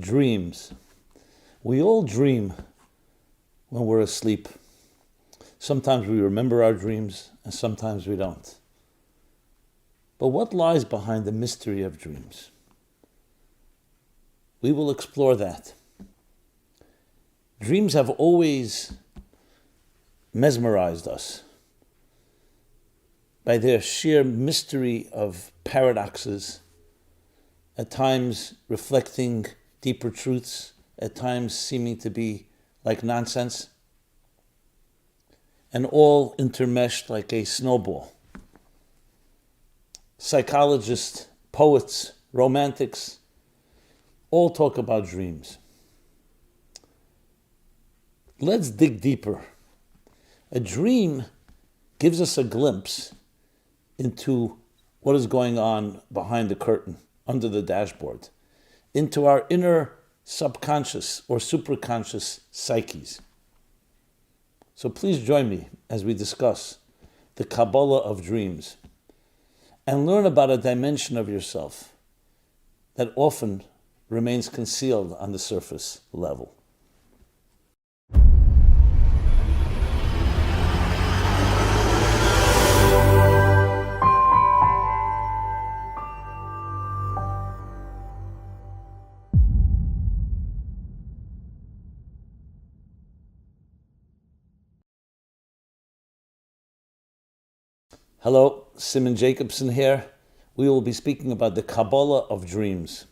Dreams. We all dream when we're asleep. Sometimes we remember our dreams and sometimes we don't. But what lies behind the mystery of dreams? We will explore that. Dreams have always mesmerized us by their sheer mystery of paradoxes, at times reflecting deeper truths, at times seeming to be like nonsense, and all intermeshed like a snowball. Psychologists, poets, romantics, all talk about dreams. Let's dig deeper. A dream gives us a glimpse into what is going on behind the curtain, under the dashboard, into our inner subconscious or superconscious psyches. So please join me as we discuss the Kabbalah of dreams and learn about a dimension of yourself that often remains concealed on the surface level. Hello, Sigmund Jacobson here. We will be speaking about the Kabbalah of dreams.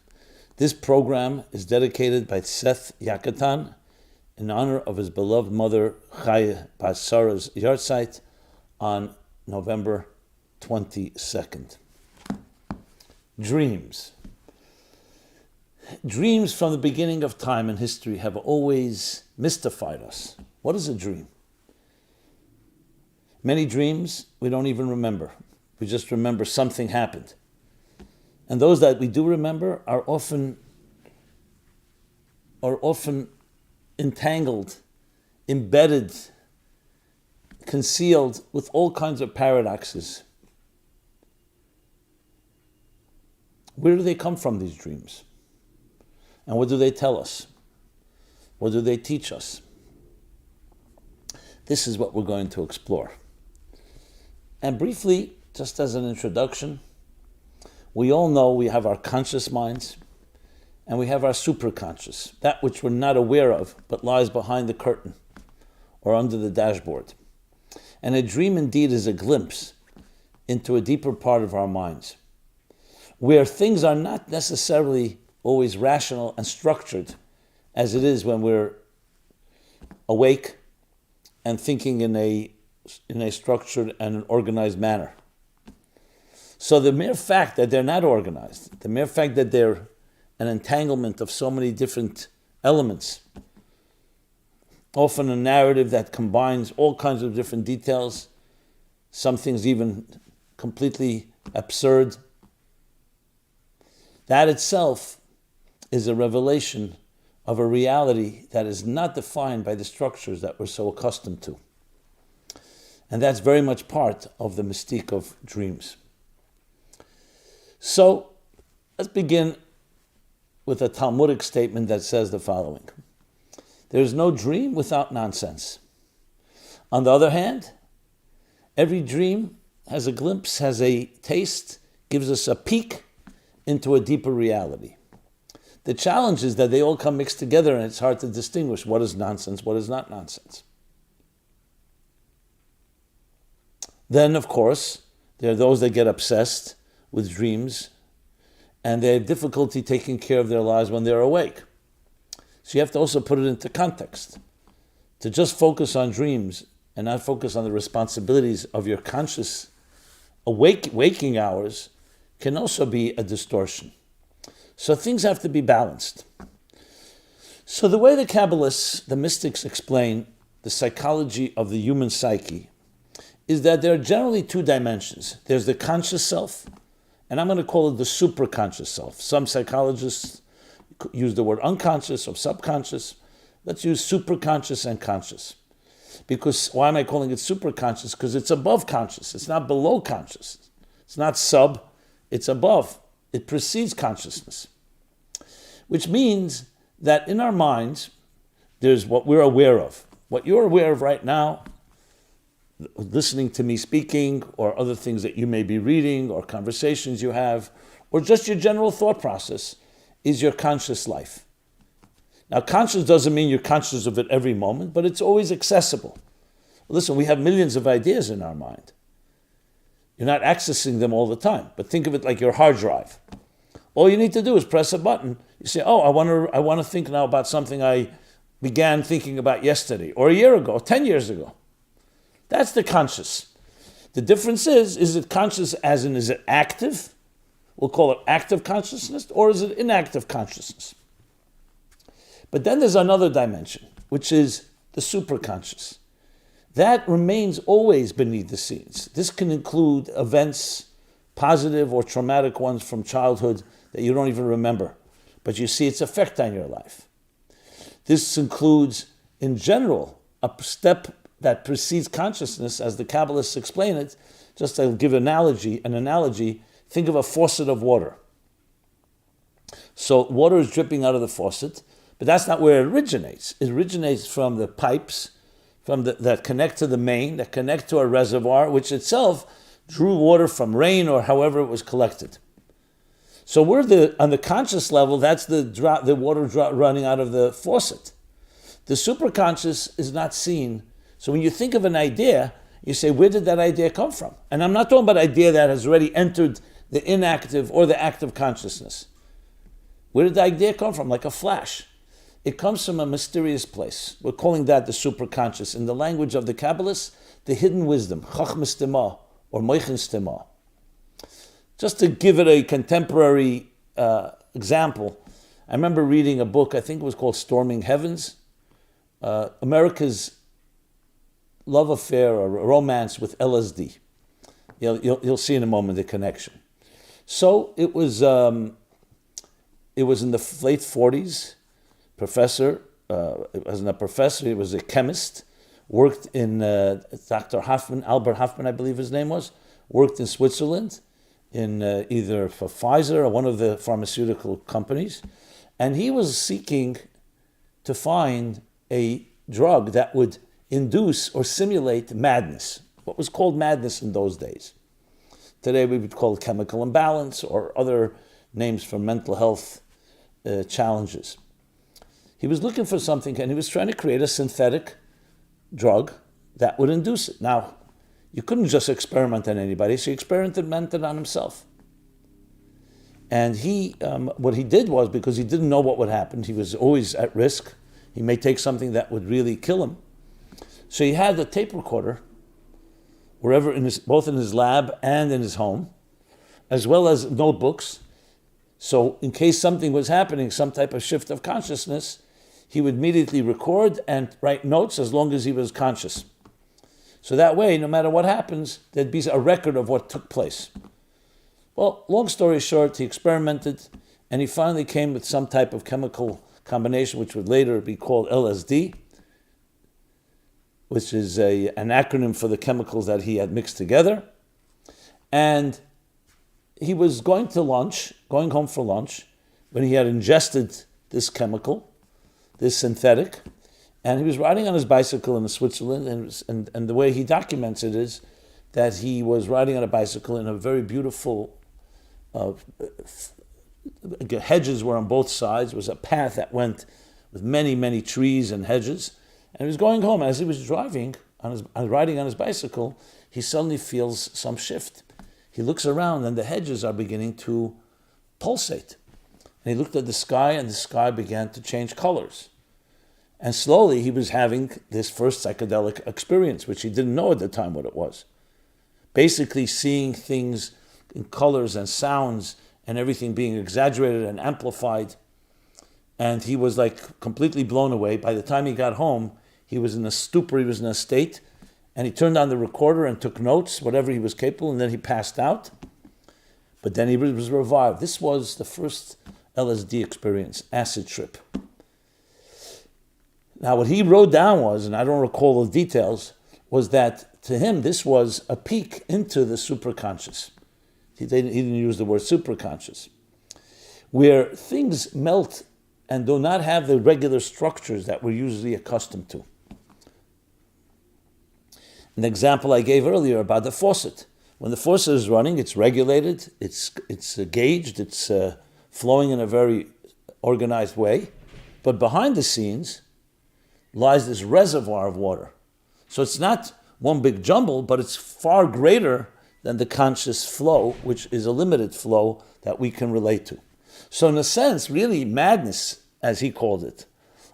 This program is dedicated by Seth Yakatan in honor of his beloved mother, Chaya Bas Sarah's yahrzeit on November 22nd. Dreams. Dreams from the beginning of time and history have always mystified us. What is a dream? Many dreams we don't even remember. We just remember something happened. And those that we do remember are often entangled, embedded, concealed with all kinds of paradoxes. Where do they come from, these dreams? And what do they tell us? What do they teach us? This is what we're going to explore. And briefly, just as an introduction, we all know we have our conscious minds and we have our superconscious, that which we're not aware of but lies behind the curtain or under the dashboard. And a dream indeed is a glimpse into a deeper part of our minds, where things are not necessarily always rational and structured as it is when we're awake and thinking in a structured and an organized manner. So the mere fact that they're not organized, the mere fact that they're an entanglement of so many different elements, often a narrative that combines all kinds of different details, some things even completely absurd, that itself is a revelation of a reality that is not defined by the structures that we're so accustomed to. And that's very much part of the mystique of dreams. So, let's begin with a Talmudic statement that says the following. There is no dream without nonsense. On the other hand, every dream has a glimpse, has a taste, gives us a peek into a deeper reality. The challenge is that they all come mixed together and it's hard to distinguish what is nonsense, what is not nonsense. Then, of course, there are those that get obsessed with dreams and they have difficulty taking care of their lives when they're awake. So you have to also put it into context. To just focus on dreams and not focus on the responsibilities of your conscious waking hours can also be a distortion. So things have to be balanced. So the way the Kabbalists, the mystics, explain the psychology of the human psyche is that there are generally two dimensions. There's the conscious self, and I'm going to call it the superconscious self. Some psychologists use the word unconscious or subconscious. Let's use superconscious and conscious. Because why am I calling it superconscious? Because it's above conscious. It's not below conscious. It's not sub, it's above. It precedes consciousness. which means that in our minds, there's what we're aware of. What you're aware of right now, listening to me speaking, or other things that you may be reading, or conversations you have, or just your general thought process, is your conscious life. Now, conscious doesn't mean you're conscious of it every moment, but it's always accessible. Listen, we have millions of ideas in our mind. You're not accessing them all the time, but think of it like your hard drive. All you need to do is press a button. You say, oh, I want to think now about something I began thinking about yesterday, or a year ago, or 10 years ago. That's the conscious. The difference is it conscious as in, is it active? We'll call it active consciousness, or is it inactive consciousness? But then there's another dimension, which is the superconscious. That remains always beneath the scenes. This can include events, positive or traumatic ones from childhood that you don't even remember, but you see its effect on your life. This includes, in general, a step that precedes consciousness, as the Kabbalists explain it. Just to give an analogy, think of a faucet of water. So water is dripping out of the faucet, but that's not where it originates. It originates from the pipes that connect to the main, that connect to a reservoir, which itself drew water from rain or however it was collected. So on the conscious level, that's the water running out of the faucet. The superconscious is not seen. So when you think of an idea, you say, where did that idea come from? And I'm not talking about an idea that has already entered the inactive or the active consciousness. Where did the idea come from? Like a flash. It comes from a mysterious place. We're calling that the superconscious. In the language of the Kabbalists, the hidden wisdom, Chachmas Tema or Moichens Tema. Just to give it a contemporary example, I remember reading a book, I think it was called Storming Heavens, America's love affair or romance with LSD. You'll see in a moment the connection. So it was in the late 40s. Professor, it wasn't a professor, he was a chemist, worked in Dr. Hoffman, Albert Hoffman, I believe his name was, worked in Switzerland, in either for Pfizer or one of the pharmaceutical companies, and he was seeking to find a drug that would induce or simulate madness, what was called madness in those days. Today we would call it chemical imbalance or other names for mental health challenges. He was looking for something, and he was trying to create a synthetic drug that would induce it. Now, you couldn't just experiment on anybody, so he experimented on himself. And what he did was, because he didn't know what would happen, he was always at risk. He may take something that would really kill him. So he had a tape recorder, wherever, both in his lab and in his home, as well as notebooks. So in case something was happening, some type of shift of consciousness, he would immediately record and write notes as long as he was conscious. So that way, no matter what happens, there'd be a record of what took place. Well, long story short, he experimented, and he finally came with some type of chemical combination, which would later be called LSD, which is an acronym for the chemicals that he had mixed together. And he was going home for lunch, when he had ingested this chemical, this synthetic, and he was riding on his bicycle in Switzerland, and the way he documents it is that he was riding on a bicycle in a very beautiful, hedges were on both sides. It was a path that went with many, many trees and hedges, and he was going home. As he was riding on his bicycle, he suddenly feels some shift. He looks around, and the hedges are beginning to pulsate. And he looked at the sky, and the sky began to change colors. And slowly he was having this first psychedelic experience, which he didn't know at the time what it was. Basically seeing things in colors and sounds and everything being exaggerated and amplified. And he was like completely blown away. By the time he got home, he was in a stupor, he was in a state, and he turned on the recorder and took notes, whatever he was capable, and then he passed out. But then he was revived. This was the first LSD experience, acid trip. Now, what he wrote down was, and I don't recall the details, was that to him this was a peek into the superconscious. He didn't use the word superconscious, where things melt and do not have the regular structures that we're usually accustomed to. An example I gave earlier about the faucet. When the faucet is running, it's regulated, it's gauged, it's flowing in a very organized way. But behind the scenes lies this reservoir of water. So it's not one big jumble, but it's far greater than the conscious flow, which is a limited flow that we can relate to. So in a sense, really madness, as he called it,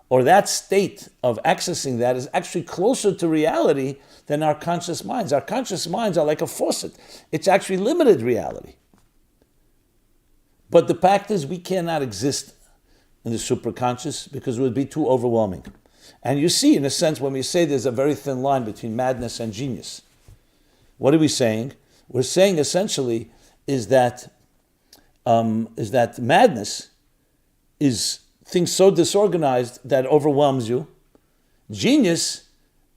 or that state of accessing that is actually closer to reality than our conscious minds. Our conscious minds are like a faucet. It's actually limited reality. But the fact is we cannot exist in the superconscious because it would be too overwhelming. And you see, in a sense, when we say there's a very thin line between madness and genius, what are we saying? We're saying essentially is that madness is things so disorganized that overwhelms you. Genius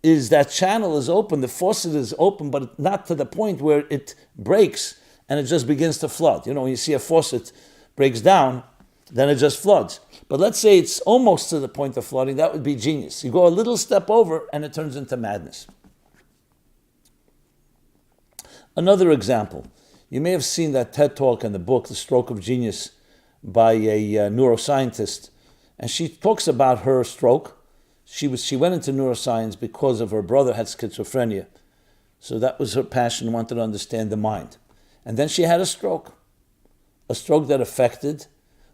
is that channel is open, the faucet is open, but not to the point where it breaks and it just begins to flood. You know, when you see a faucet breaks down, then it just floods. But let's say it's almost to the point of flooding, that would be genius. You go a little step over and it turns into madness. Another example, you may have seen that TED Talk and the book, The Stroke of Genius, by a neuroscientist, and she talks about her stroke. She went into neuroscience because of her brother had schizophrenia. So that was her passion, wanted to understand the mind. And then she had a stroke that affected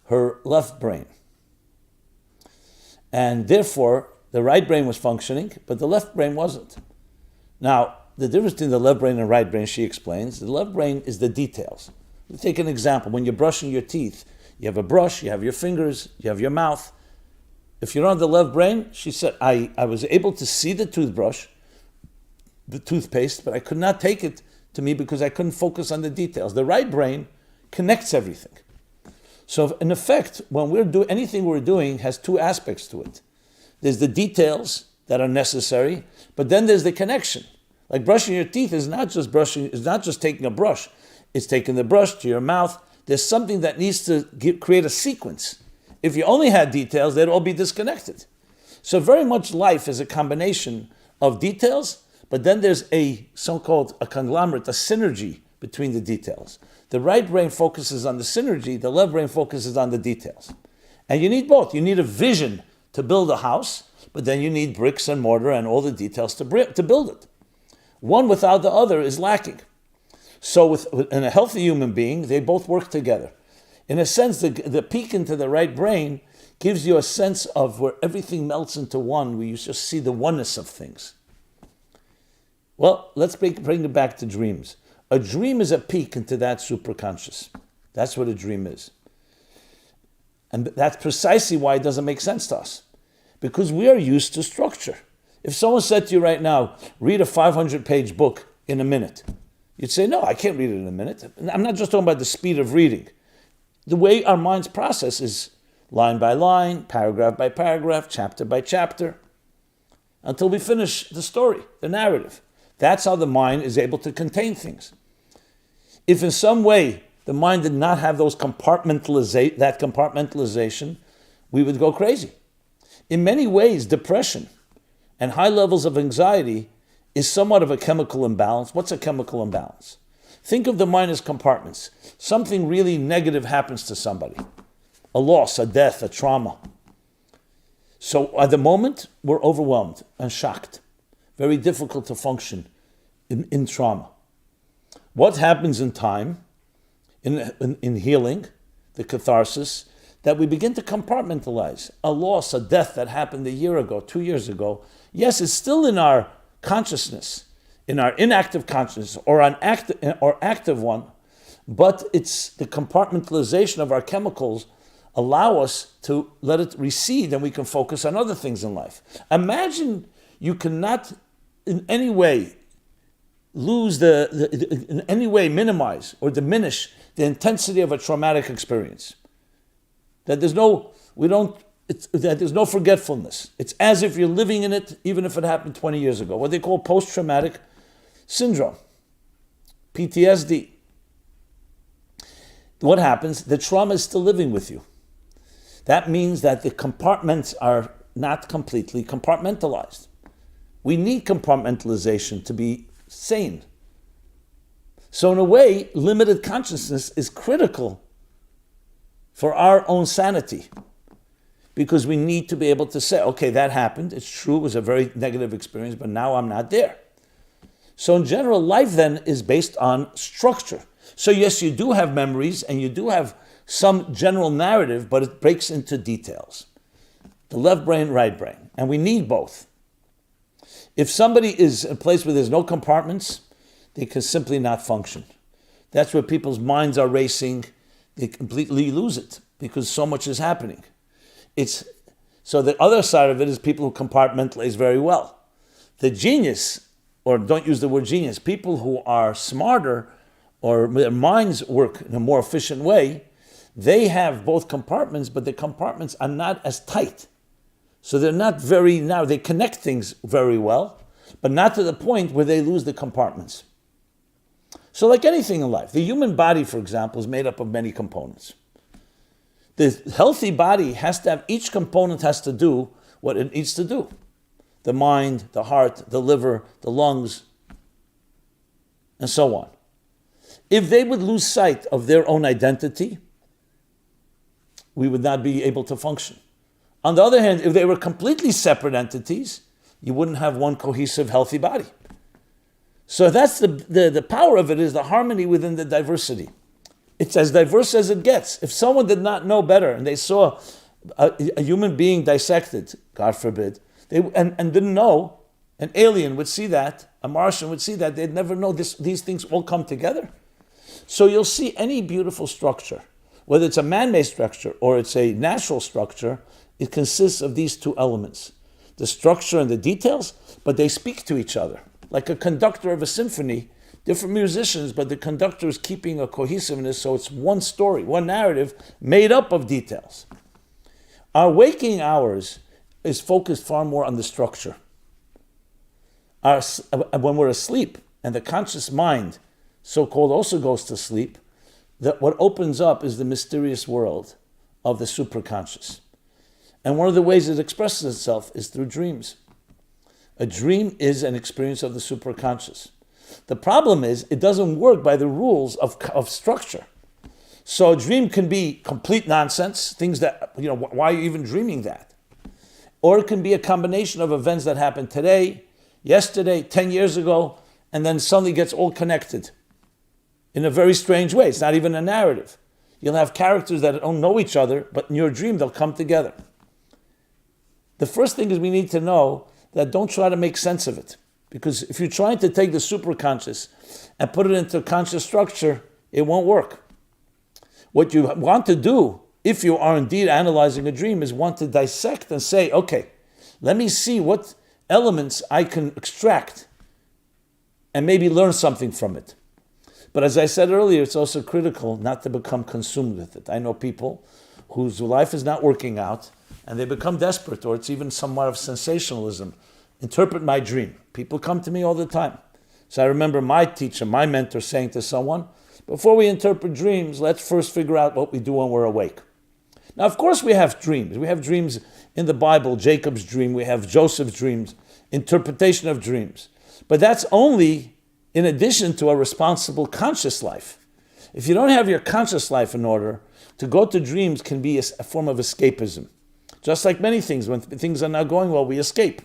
her left brain. And therefore, the right brain was functioning, but the left brain wasn't. Now, the difference between the left brain and right brain, she explains, the left brain is the details. Let's take an example. When you're brushing your teeth, you have a brush, you have your fingers, you have your mouth. If you're on the left brain, she said, I was able to see the toothbrush, the toothpaste, but I could not take it to me because I couldn't focus on the details. The right brain connects everything. So in effect, when anything we're doing has two aspects to it. There's the details that are necessary, but then there's the connection. Like brushing your teeth is not just taking a brush. It's taking the brush to your mouth. There's something that needs to create a sequence. If you only had details, they'd all be disconnected. So very much life is a combination of details, but then there's a so-called a conglomerate, a synergy between the details. The right brain focuses on the synergy, the left brain focuses on the details. And you need both. You need a vision to build a house, but then you need bricks and mortar and all the details to build it. One without the other is lacking. So in a healthy human being, they both work together. In a sense, the peek into the right brain gives you a sense of where everything melts into one, where you just see the oneness of things. Well, let's bring it back to dreams. A dream is a peek into that superconscious. That's what a dream is. And that's precisely why it doesn't make sense to us. Because we are used to structure. If someone said to you right now, read a 500-page book in a minute, you'd say, no, I can't read it in a minute. I'm not just talking about the speed of reading. The way our minds process is line by line, paragraph by paragraph, chapter by chapter, until we finish the story, the narrative. That's how the mind is able to contain things. If in some way the mind did not have that compartmentalization, we would go crazy. In many ways, depression and high levels of anxiety is somewhat of a chemical imbalance. What's a chemical imbalance? Think of the mind as compartments. Something really negative happens to somebody. A loss, a death, a trauma. So at the moment, we're overwhelmed and shocked. Very difficult to function in trauma. What happens in time, in healing, the catharsis, that we begin to compartmentalize. A loss, a death that happened a year ago, 2 years ago. Yes, it's still in our consciousness, in our inactive consciousness or active one, but it's the compartmentalization of our chemicals allow us to let it recede and we can focus on other things in life. Imagine you cannot in any way in any way minimize or diminish the intensity of a traumatic experience. That there's no forgetfulness. It's as if you're living in it, even if it happened 20 years ago. What they call post-traumatic syndrome, PTSD. What happens? The trauma is still living with you. That means that the compartments are not completely compartmentalized. We need compartmentalization to be sane. So in a way, limited consciousness is critical for our own sanity, because we need to be able to say, okay, that happened, it's true, it was a very negative experience, but now I'm not there. So in general, life then is based on structure. So yes, you do have memories and you do have some general narrative, but it breaks into details. The left brain, right brain, and we need both. If somebody is in a place where there's no compartments, they can simply not function. That's where people's minds are racing. They completely lose it because so much is happening. So the other side of it is people who compartmentalize very well. The genius, or don't use the word genius, people who are smarter or their minds work in a more efficient way, they have both compartments, but the compartments are not as tight. So they're not very narrow. They connect things very well, but not to the point where they lose the compartments. So like anything in life, the human body, for example, is made up of many components. The healthy body has to have, each component has to do what it needs to do. The mind, the heart, the liver, the lungs, and so on. If they would lose sight of their own identity, we would not be able to function. On the other hand, if they were completely separate entities, you wouldn't have one cohesive, healthy body. So that's the power of it, is the harmony within the diversity. It's as diverse as it gets. If someone did not know better and they saw a human being dissected, God forbid, and didn't know, an alien would see that, a Martian would see that, they'd never know these things all come together. So you'll see any beautiful structure, whether it's a man-made structure or it's a natural structure, it consists of these two elements, the structure and the details, but they speak to each other. Like a conductor of a symphony, different musicians, but the conductor is keeping a cohesiveness, so it's one story, one narrative made up of details. Our waking hours is focused far more on the structure. When we're asleep and the conscious mind, so-called, also goes to sleep, that what opens up is the mysterious world of the superconscious. And one of the ways it expresses itself is through dreams. A dream is an experience of the superconscious. The problem is it doesn't work by the rules of structure. So a dream can be complete nonsense, things that, why are you even dreaming that? Or it can be a combination of events that happened today, yesterday, 10 years ago, and then suddenly gets all connected in a very strange way. It's not even a narrative. You'll have characters that don't know each other, but in your dream they'll come together. The first thing is we need to know that don't try to make sense of it. Because if you're trying to take the superconscious and put it into a conscious structure, it won't work. What you want to do, if you are indeed analyzing a dream, is want to dissect and say, okay, let me see what elements I can extract and maybe learn something from it. But as I said earlier, it's also critical not to become consumed with it. I know people whose life is not working out and they become desperate, or it's even somewhat of sensationalism. Interpret my dream. People come to me all the time. So I remember my teacher, my mentor, saying to someone, before we interpret dreams, let's first figure out what we do when we're awake. Now, of course, we have dreams. We have dreams in the Bible, Jacob's dream. We have Joseph's dreams, interpretation of dreams. But that's only in addition to a responsible conscious life. If you don't have your conscious life in order, to go to dreams can be a form of escapism. Just like many things, when things are not going well, we escape.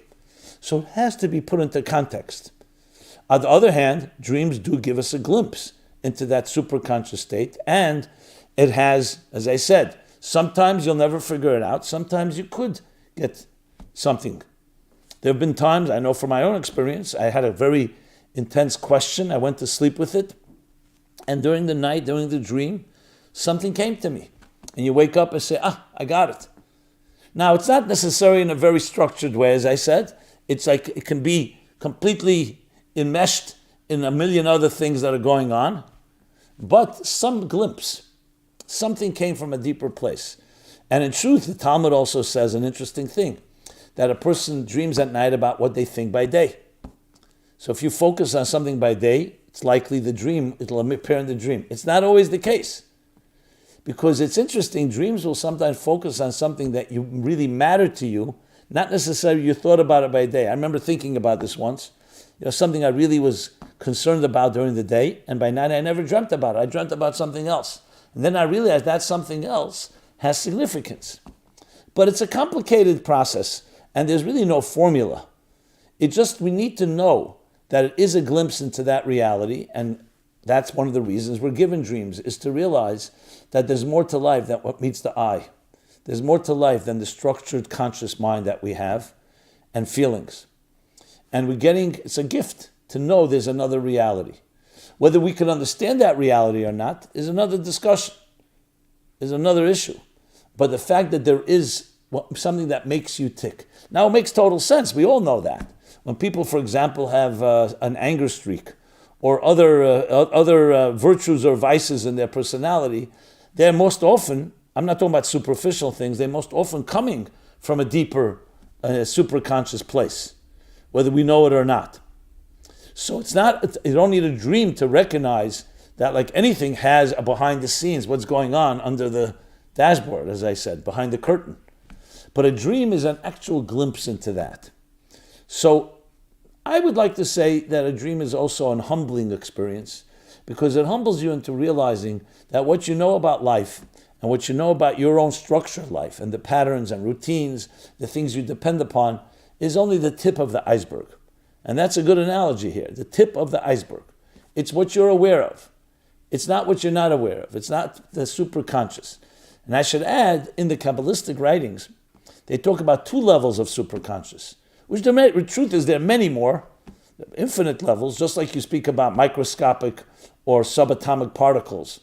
So it has to be put into context. On the other hand, dreams do give us a glimpse into that superconscious state, and it has, as I said, sometimes you'll never figure it out, sometimes you could get something. There have been times, I know from my own experience, I had a very intense question, I went to sleep with it, and during the night, during the dream, something came to me. And you wake up and say, I got it. Now, it's not necessarily in a very structured way, as I said. It's like it can be completely enmeshed in a million other things that are going on. But some glimpse, something came from a deeper place. And in truth, the Talmud also says an interesting thing, that a person dreams at night about what they think by day. So if you focus on something by day, it's likely the dream, it'll appear in the dream. It's not always the case. Because it's interesting, dreams will sometimes focus on something that you really matter to you, not necessarily you thought about it by day. I remember thinking about this once, something I really was concerned about during the day, and by night I never dreamt about it. I dreamt about something else. And then I realized that something else has significance. But it's a complicated process, and there's really no formula. We need to know that it is a glimpse into that reality, and that's one of the reasons we're given dreams, is to realize that there's more to life than what meets the eye. There's more to life than the structured conscious mind that we have and feelings. And it's a gift to know there's another reality. Whether we can understand that reality or not is another discussion, is another issue. But the fact that there is something that makes you tick. Now, it makes total sense. We all know that. When people, for example, have an anger streak or other virtues or vices in their personality, they're most often, I'm not talking about superficial things, they're most often coming from a deeper, superconscious place, whether we know it or not. So you don't need a dream to recognize that, like anything, has a behind the scenes, what's going on under the dashboard, as I said, behind the curtain. But a dream is an actual glimpse into that. So I would like to say that a dream is also an humbling experience, because it humbles you into realizing that what you know about life and what you know about your own structure of life and the patterns and routines, the things you depend upon, is only the tip of the iceberg. And that's a good analogy here, the tip of the iceberg. It's what you're aware of. It's not what you're not aware of. It's not the superconscious. And I should add, in the Kabbalistic writings, they talk about 2 levels of superconscious, which the truth is there are many more, infinite levels, just like you speak about microscopic or subatomic particles.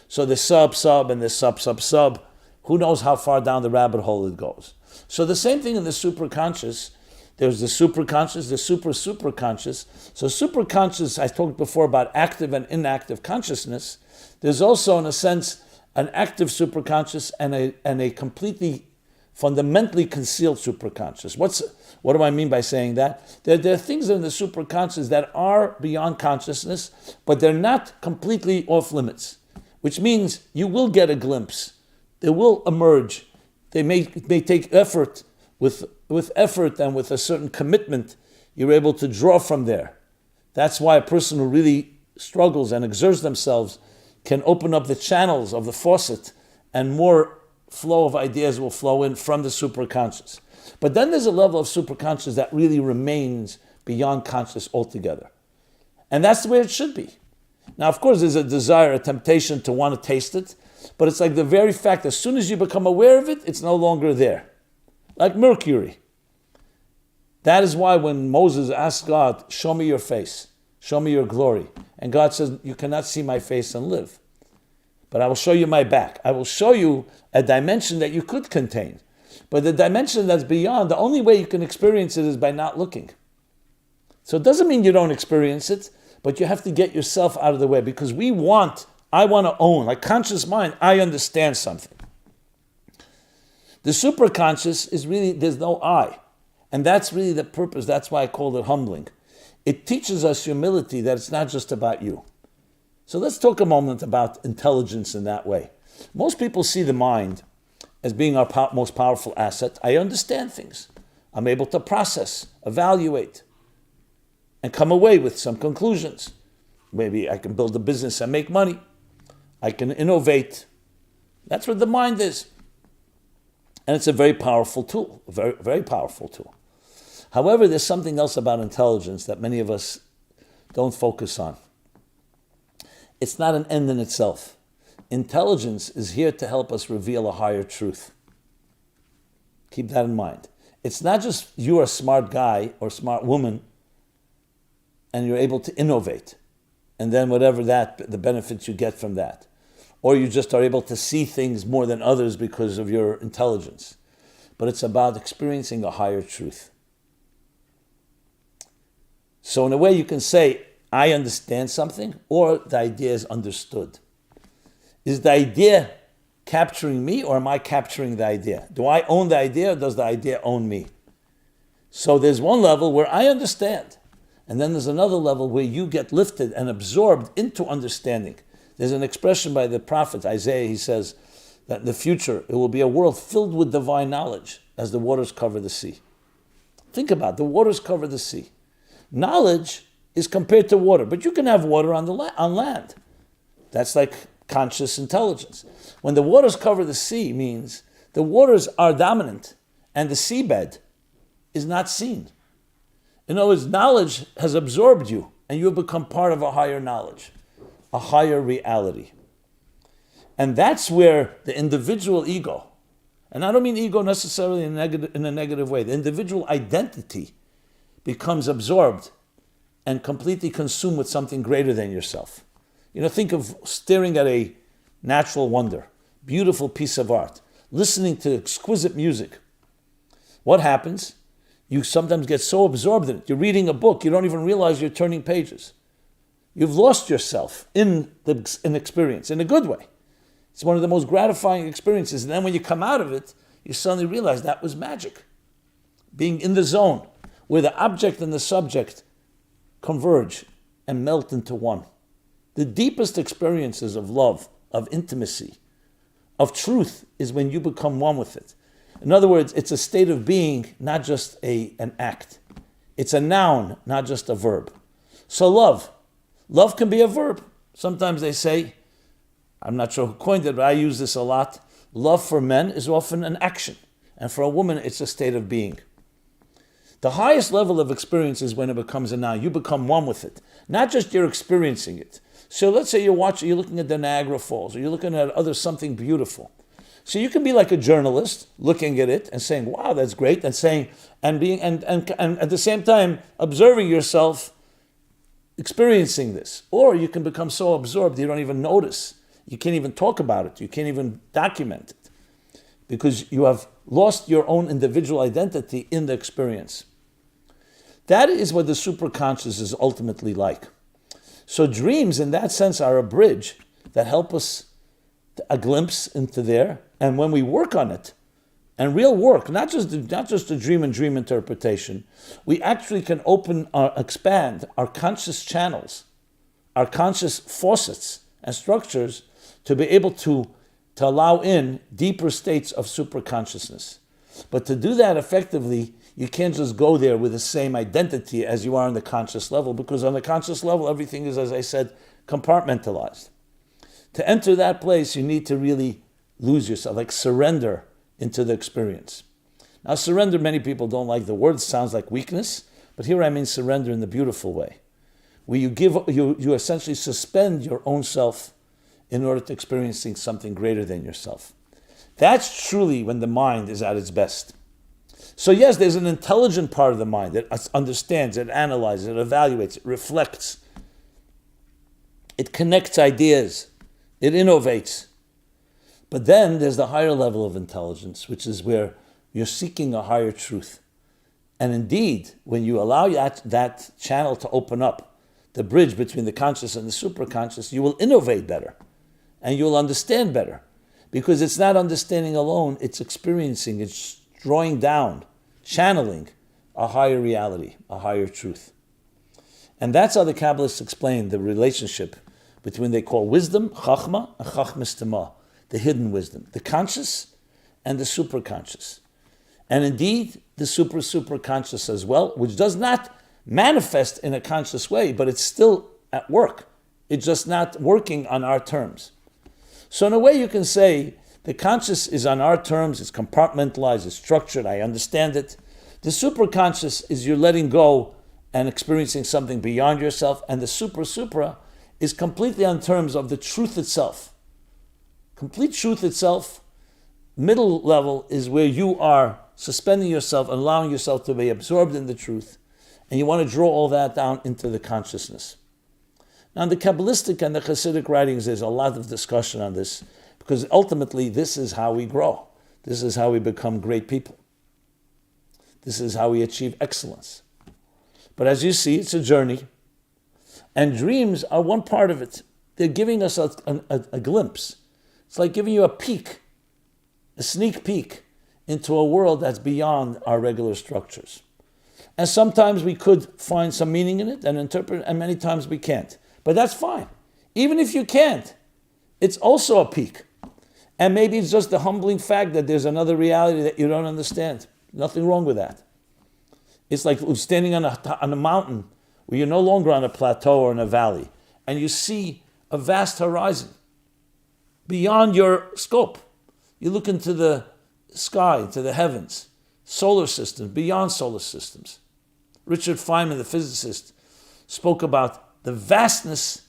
So the sub, and the sub. Who knows how far down the rabbit hole it goes. So the same thing in the superconscious. There's the superconscious, the superconscious. So superconscious, I talked before about active and inactive consciousness. There's also, in a sense, an active superconscious and a completely, fundamentally concealed superconscious. What do I mean by saying that? There are things in the superconscious that are beyond consciousness, but they're not completely off limits, which means you will get a glimpse. They will emerge. They may take effort. With effort and with a certain commitment, you're able to draw from there. That's why a person who really struggles and exerts themselves can open up the channels of the faucet, and more flow of ideas will flow in from the superconscious. But then there's a level of superconscious that really remains beyond conscious altogether. And that's the way it should be. Now, of course, there's a desire, a temptation to want to taste it, but it's like the very fact, as soon as you become aware of it, it's no longer there. Like mercury. That is why when Moses asked God, show me your face, show me your glory. And God says, you cannot see my face and live. But I will show you my back. I will show you a dimension that you could contain. But the dimension that's beyond, the only way you can experience it is by not looking. So it doesn't mean you don't experience it, but you have to get yourself out of the way, because I want to own, like conscious mind, I understand something. The superconscious is really, there's no I. And that's really the purpose. That's why I called it humbling. It teaches us humility, that it's not just about you. So let's talk a moment about intelligence in that way. Most people see the mind as being our most powerful asset. I understand things. I'm able to process, evaluate, and come away with some conclusions. Maybe I can build a business and make money. I can innovate. That's what the mind is. And it's a very powerful tool, a very, very powerful tool. However, there's something else about intelligence that many of us don't focus on. It's not an end in itself. Intelligence is here to help us reveal a higher truth. Keep that in mind. It's not just you're a smart guy or smart woman and you're able to innovate, and then whatever the benefits you get from that. Or you just are able to see things more than others because of your intelligence. But it's about experiencing a higher truth. So in a way you can say, I understand something, or the idea is understood. Is the idea capturing me, or am I capturing the idea? Do I own the idea, or does the idea own me? So there's one level where I understand, and then there's another level where you get lifted and absorbed into understanding. There's an expression by the prophet Isaiah, he says, that in the future it will be a world filled with divine knowledge as the waters cover the sea. Think about it, the waters cover the sea. Knowledge is compared to water, but you can have water on land. That's like conscious intelligence. When the waters cover the sea means the waters are dominant and the seabed is not seen. In other words, knowledge has absorbed you and you have become part of a higher knowledge, a higher reality. And that's where the individual ego, and I don't mean ego necessarily in a negative way, the individual identity becomes absorbed and completely consumed with something greater than yourself. Think of staring at a natural wonder, beautiful piece of art, listening to exquisite music. What happens? You sometimes get so absorbed in it. You're reading a book, you don't even realize you're turning pages. You've lost yourself in experience, in a good way. It's one of the most gratifying experiences. And then when you come out of it, you suddenly realize that was magic. Being in the zone where the object and the subject converge and melt into one. The deepest experiences of love, of intimacy, of truth is when you become one with it. In other words, it's a state of being, not just an act. It's a noun, not just a verb. So love can be a verb. Sometimes they say, I'm not sure who coined it, but I use this a lot. Love for men is often an action, and for a woman, it's a state of being. The highest level of experience is when it becomes a noun. You become one with it, not just you're experiencing it. So let's say you're looking at the Niagara Falls, or you're looking at something beautiful. So you can be like a journalist, looking at it and saying, "Wow, that's great," and at the same time observing yourself experiencing this. Or you can become so absorbed you don't even notice. You can't even talk about it. You can't even document it because you have lost your own individual identity in the experience. That is what the superconscious is ultimately like. So dreams, in that sense, are a bridge that help us a glimpse into there. And when we work on it, and real work, not just the dream and dream interpretation, we actually can expand our conscious channels, our conscious faucets and structures to be able to allow in deeper states of superconsciousness. But to do that effectively, you can't just go there with the same identity as you are on the conscious level, because on the conscious level, everything is, as I said, compartmentalized. To enter that place, you need to really lose yourself, like surrender into the experience. Now, surrender, many people don't like the word, it sounds like weakness, but here I mean surrender in the beautiful way, where you essentially suspend your own self in order to experiencing something greater than yourself. That's truly when the mind is at its best. So yes, there's an intelligent part of the mind that understands, it analyzes, it evaluates, it reflects. It connects ideas, it innovates. But then there's the higher level of intelligence, which is where you're seeking a higher truth. And indeed, when you allow that channel to open up, the bridge between the conscious and the superconscious, you will innovate better and you will understand better. Because it's not understanding alone, it's experiencing, it's drawing down, channeling a higher reality, a higher truth. And that's how the Kabbalists explain the relationship between, they call wisdom, chachma, and chachmas tema, the hidden wisdom, the conscious and the superconscious. And indeed, the superconscious as well, which does not manifest in a conscious way, but it's still at work. It's just not working on our terms. So in a way you can say the conscious is on our terms, it's compartmentalized, it's structured, I understand it. The superconscious is you're letting go and experiencing something beyond yourself, and the supra is completely on terms of the truth itself. Complete truth itself. Middle level is where you are suspending yourself and allowing yourself to be absorbed in the truth, and you want to draw all that down into the consciousness. Now, in the Kabbalistic and the Hasidic writings, there's a lot of discussion on this, because ultimately this is how we grow. This is how we become great people. This is how we achieve excellence. But as you see, it's a journey, and dreams are one part of it. They're giving us a glimpse. It's like giving you a peek, a sneak peek into a world that's beyond our regular structures. And sometimes we could find some meaning in it and interpret it, and many times we can't. But that's fine. Even if you can't, it's also a peek. And maybe it's just the humbling fact that there's another reality that you don't understand. Nothing wrong with that. It's like standing on a mountain where you're no longer on a plateau or in a valley, and you see a vast horizon beyond your scope. You look into the sky, into the heavens, solar systems, beyond solar systems. Richard Feynman, the physicist, spoke about the vastness.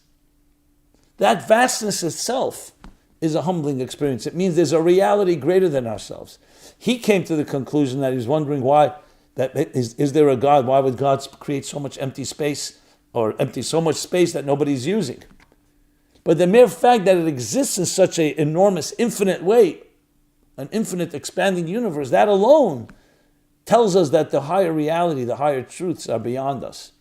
That vastness itself is a humbling experience. It means there's a reality greater than ourselves. He came to the conclusion that he's wondering why, is there a God? Why would God create so much empty space, or empty so much space that nobody's using? But the mere fact that it exists in such an enormous, infinite way, an infinite expanding universe, that alone tells us that the higher reality, the higher truths are beyond us.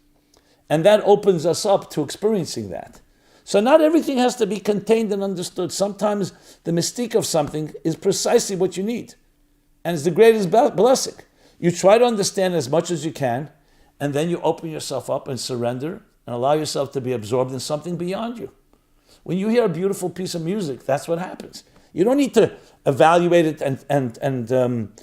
And that opens us up to experiencing that. So not everything has to be contained and understood. Sometimes the mystique of something is precisely what you need. And it's the greatest blessing. You try to understand as much as you can, and then you open yourself up and surrender and allow yourself to be absorbed in something beyond you. When you hear a beautiful piece of music, that's what happens. You don't need to evaluate it and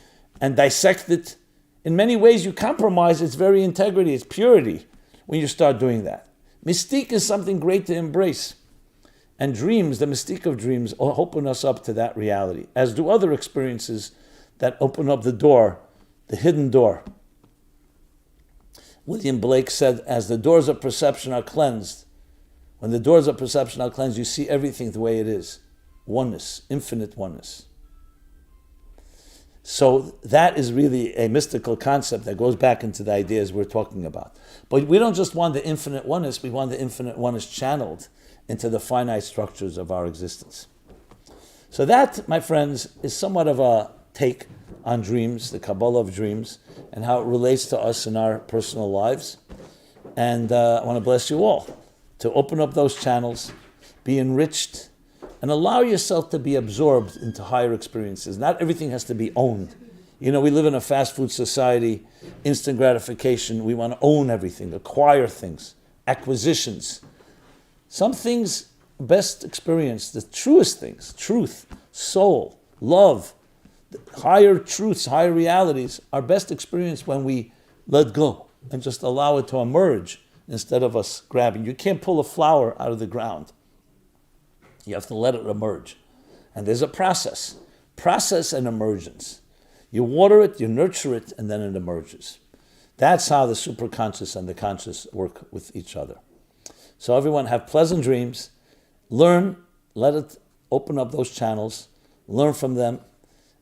dissect it. In many ways, you compromise its very integrity, its purity, when you start doing that. Mystique is something great to embrace. And dreams, the mystique of dreams, open us up to that reality, as do other experiences that open up the door, the hidden door. William Blake said, as the doors of perception are cleansed, when the doors of perception are cleansed, you see everything the way it is. Oneness, infinite oneness. So that is really a mystical concept that goes back into the ideas we're talking about. But we don't just want the infinite oneness, we want the infinite oneness channeled into the finite structures of our existence. So that, my friends, is somewhat of a take on dreams, the Kabbalah of dreams, and how it relates to us in our personal lives. And I want to bless you all to open up those channels, be enriched, and allow yourself to be absorbed into higher experiences. Not everything has to be owned. You know, we live in a fast food society, instant gratification. We want to own everything, acquire things, acquisitions. Some things best experienced, the truest things, truth, soul, love, higher truths, higher realities are best experienced when we let go and just allow it to emerge instead of us grabbing. You can't pull a flower out of the ground. You have to let it emerge. And there's a process and emergence. You water it, you nurture it, and then it emerges. That's how the superconscious and the conscious work with each other. So everyone have pleasant dreams. Learn, let it open up those channels, learn from them,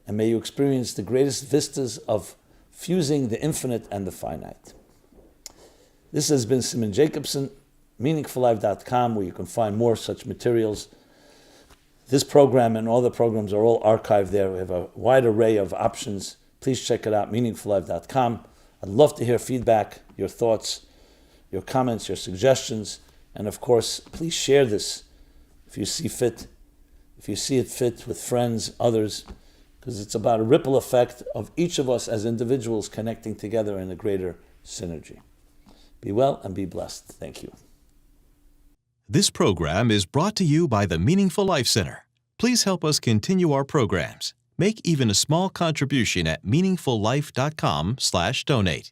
and may you experience the greatest vistas of fusing the infinite and the finite. This has been Sigmund Jacobson, meaningfullife.com, where you can find more such materials. This program and all the programs are all archived there. We have a wide array of options. Please check it out, meaningfullife.com. I'd love to hear feedback, your thoughts, your comments, your suggestions. And of course, please share this if you see fit, if you see it fit with friends, others, because it's about a ripple effect of each of us as individuals connecting together in a greater synergy. Be well and be blessed. Thank you. This program is brought to you by the Meaningful Life Center. Please help us continue our programs. Make even a small contribution at meaningfullife.com/donate.